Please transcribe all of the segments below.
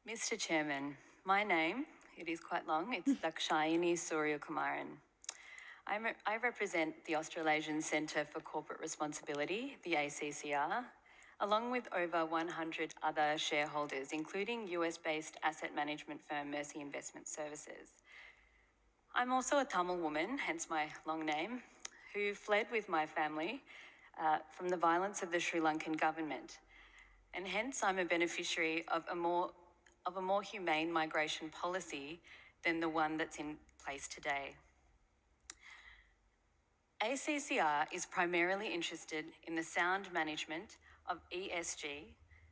Mr. Chairman, my name, it is quite long, it's Dhakshayini Sooriyakumaran. I represent the Australasian Centre for Corporate Responsibility, the ACCR, along with over 100 other shareholders, including US-based asset management firm Mercy Investment Services. I'm also a Tamil woman, hence my long name, who fled with my family from the violence of the Sri Lankan government. And hence I'm a beneficiary of a more humane migration policy than the one that's in place today. ACCR is primarily interested in the sound management of ESG,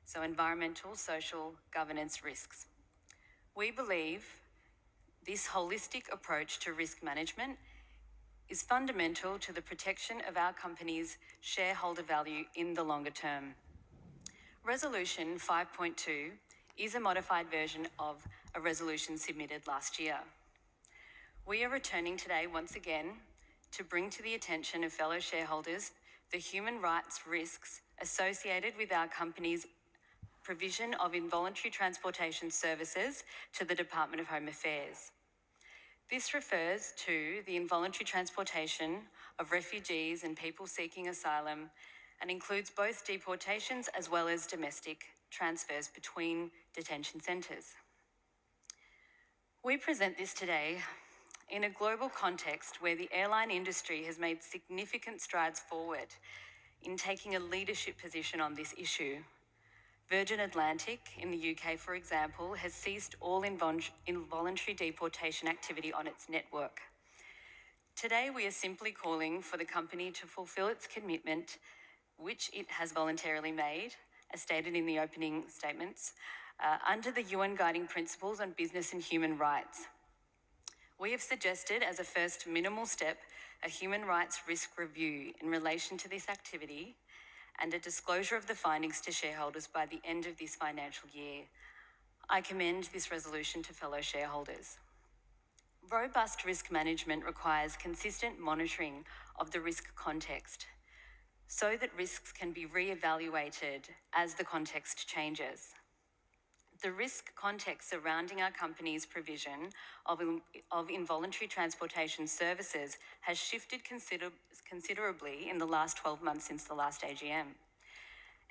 so environmental, social, governance risks. We believe this holistic approach to risk management is fundamental to the protection of our company's shareholder value in the longer term. Resolution 5.2 is a modified version of a resolution submitted last year. We are returning today once again to bring to the attention of fellow shareholders the human rights risks associated with our company's provision of involuntary transportation services to the Department of Home Affairs. This refers to the involuntary transportation of refugees and people seeking asylum and includes both deportations as well as domestic transfers between detention centres. We present this today in a global context where the airline industry has made significant strides forward in taking a leadership position on this issue. Virgin Atlantic in the UK, for example, has ceased all involuntary deportation activity on its network. Today, we are simply calling for the company to fulfil its commitment, which it has voluntarily made, as stated in the opening statements, under the UN Guiding Principles on Business and Human Rights. We have suggested as a first minimal step a human rights risk review in relation to this activity and a disclosure of the findings to shareholders by the end of this financial year. I commend this resolution to fellow shareholders. Robust risk management requires consistent monitoring of the risk context so that risks can be re-evaluated as the context changes. The risk context surrounding our company's provision of involuntary transportation services has shifted considerably in the last 12 months since the last AGM.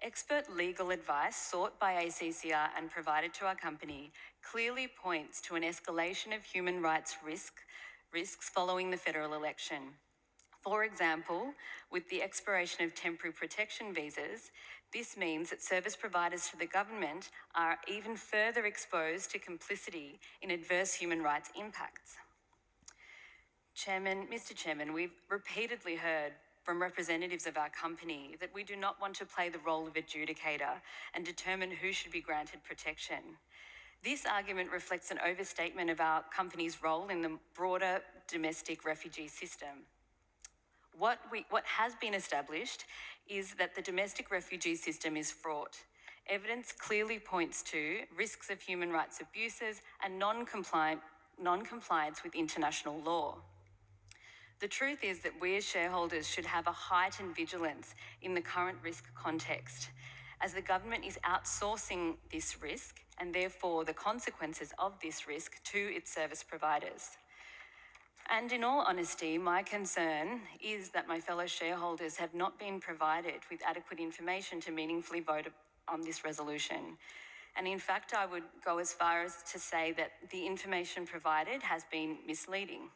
Expert legal advice sought by ACCR and provided to our company clearly points to an escalation of human rights risks following the federal election. For example, with the expiration of temporary protection visas, this means that service providers to the government are even further exposed to complicity in adverse human rights impacts. Mr. Chairman, we've repeatedly heard from representatives of our company that we do not want to play the role of adjudicator and determine who should be granted protection. This argument reflects an overstatement of our company's role in the broader domestic refugee system. What has been established is that the domestic refugee system is fraught. Evidence clearly points to risks of human rights abuses and non-compliance with international law. The truth is that we as shareholders should have a heightened vigilance in the current risk context, as the government is outsourcing this risk and therefore the consequences of this risk to its service providers. And in all honesty, my concern is that my fellow shareholders have not been provided with adequate information to meaningfully vote on this resolution. And in fact, I would go as far as to say that the information provided has been misleading.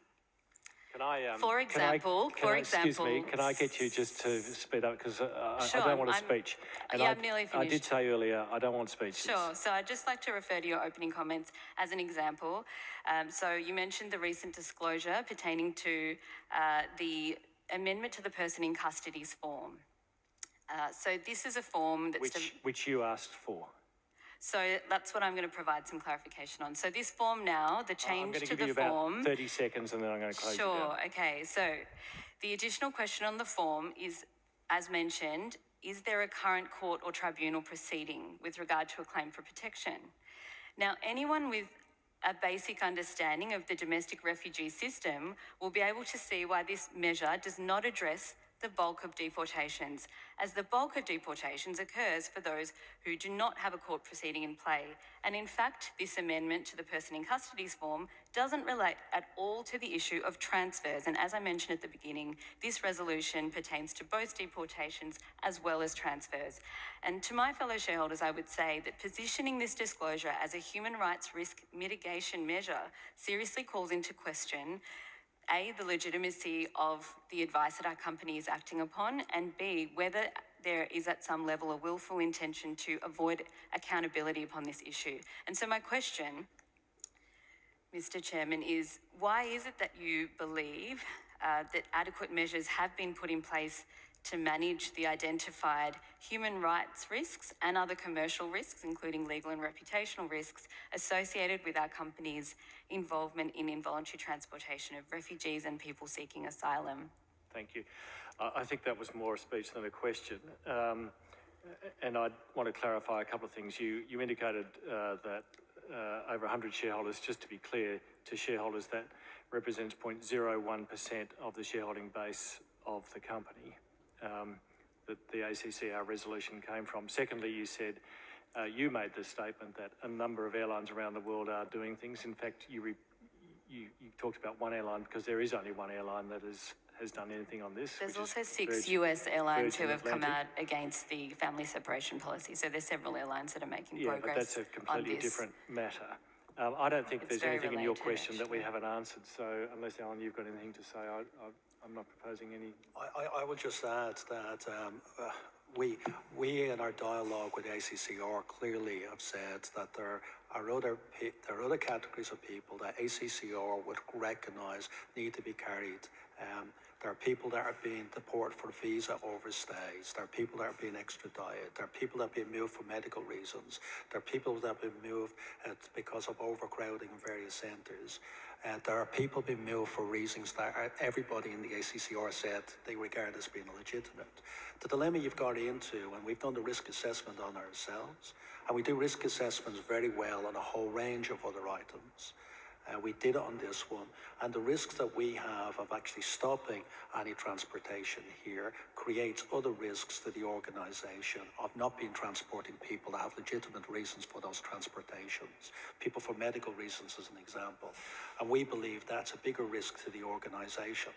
Excuse me, can I get you just to speed up, because Sure, I don't want a speech. And I'm nearly finished. I did say earlier, I don't want speeches. Sure, so I'd just like to refer to your opening comments as an example. So you mentioned the recent disclosure pertaining to the amendment to the person in custody's form. So this is a form that's... Which you asked for. So that's what I'm going to provide some clarification on. So this form now, the change to the form... I'm going to give you about 30 seconds and then I'm going to close it down. Sure, okay. So the additional question on the form is, as mentioned, is there a current court or tribunal proceeding with regard to a claim for protection? Now, anyone with a basic understanding of the domestic refugee system will be able to see why this measure does not address the bulk of deportations, as the bulk of deportations occurs for those who do not have a court proceeding in play. And in fact, this amendment to the person in custody's form doesn't relate at all to the issue of transfers. And as I mentioned at the beginning, this resolution pertains to both deportations as well as transfers. And to my fellow shareholders, I would say that positioning this disclosure as a human rights risk mitigation measure seriously calls into question A, the legitimacy of the advice that our company is acting upon, and B, whether there is at some level a willful intention to avoid accountability upon this issue. And so my question, Mr. Chairman, is why is it that you believe that adequate measures have been put in place to manage the identified human rights risks and other commercial risks, including legal and reputational risks, associated with our company's involvement in involuntary transportation of refugees and people seeking asylum? Thank you. I think that was more a speech than a question. And I want to clarify a couple of things. You indicated that over 100 shareholders. Just to be clear to shareholders, that represents 0.01% of the shareholding base of the company that the ACCR resolution came from. Secondly, you said, you made the statement that a number of airlines around the world are doing things. In fact, you talked about one airline, because there is only one airline that has done anything on this. There's also 6 US airlines who have come out against the family separation policy. So there's several airlines that are making progress. Yeah, but that's a completely different matter. I don't think there's anything in your question that we haven't answered. So unless, Alan, you've got anything to say, I'm not proposing any. I would just add that we in our dialogue with ACCR clearly have said that there are other categories of people that ACCR would recognise need to be carried. There are people that are being deported for visa overstays. There are people that are being extradited. There are people that are being moved for medical reasons. There are people that have been moved because of overcrowding in various centres. There are people being moved for reasons that everybody in the ACCR said they regard as being legitimate. The dilemma you've got into, and we've done the risk assessment on ourselves, and we do risk assessments very well on a whole range of other items. We did it on this one, and the risks that we have of actually stopping any transportation here creates other risks to the organisation of not being transporting people that have legitimate reasons for those transportations, people for medical reasons as an example. And we believe that's a bigger risk to the organisation.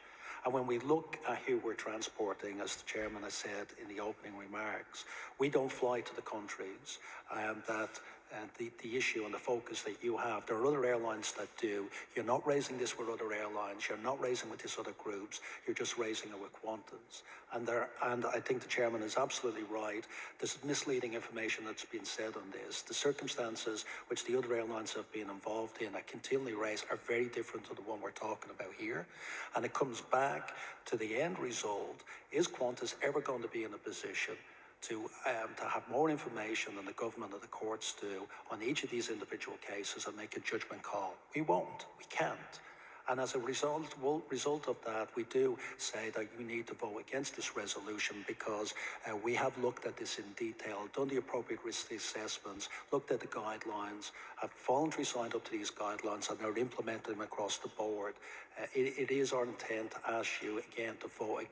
And when we look at who we're transporting, as the chairman has said in the opening remarks, we don't fly to the countries that the issue and the focus that you have. There are other airlines that do. You're not raising this with other airlines. You're not raising with these other groups. You're just raising it with Qantas. And I think the chairman is absolutely right. There's misleading information that's been said on this. The circumstances which the other airlines have been involved in, I continually raise, are very different to the one we're talking about here. And it comes back to the end result. Is Qantas ever going to be in a position to have more information than the government or the courts do on each of these individual cases and make a judgment call? We won't. We can't. And as a result of that, we do say that you need to vote against this resolution because we have looked at this in detail, done the appropriate risk assessments, looked at the guidelines, have voluntarily signed up to these guidelines, and are implementing them across the board. It is our intent to ask you again to vote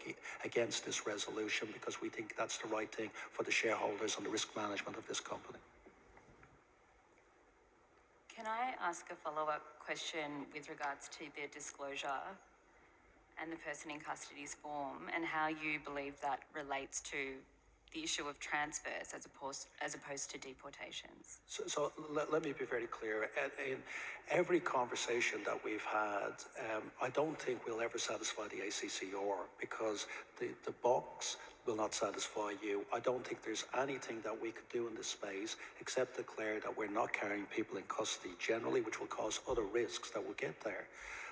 against this resolution because we think that's the right thing for the shareholders and the risk management of this company. Can I ask a follow-up question with regards to the disclosure and the person in custody's form and how you believe that relates to the issue of transfers as opposed to deportations? So let me be very clear. In every conversation that we've had, I don't think we'll ever satisfy the ACCR because the box will not satisfy you. I don't think there's anything that we could do in this space except declare that we're not carrying people in custody generally, which will cause other risks that will get there.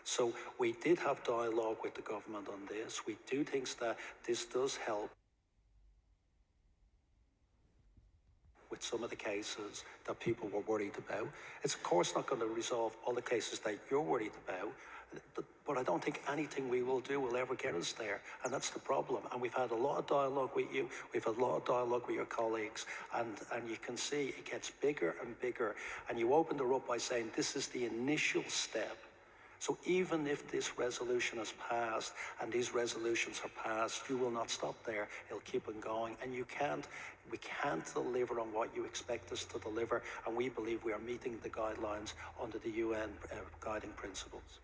So we did have dialogue with the government on this. We do think that this does help with some of the cases that people were worried about. It's of course not going to resolve all the cases that you're worried about, but I don't think anything we will do will ever get us there, and that's the problem. And we've had a lot of dialogue with you, we've had a lot of dialogue with your colleagues, and you can see it gets bigger and bigger, and you opened her up by saying this is the initial step. So even if this resolution is passed, and these resolutions are passed, you will not stop there. It'll keep on going, and we can't deliver on what you expect us to deliver, and we believe we are meeting the guidelines under the UN guiding principles.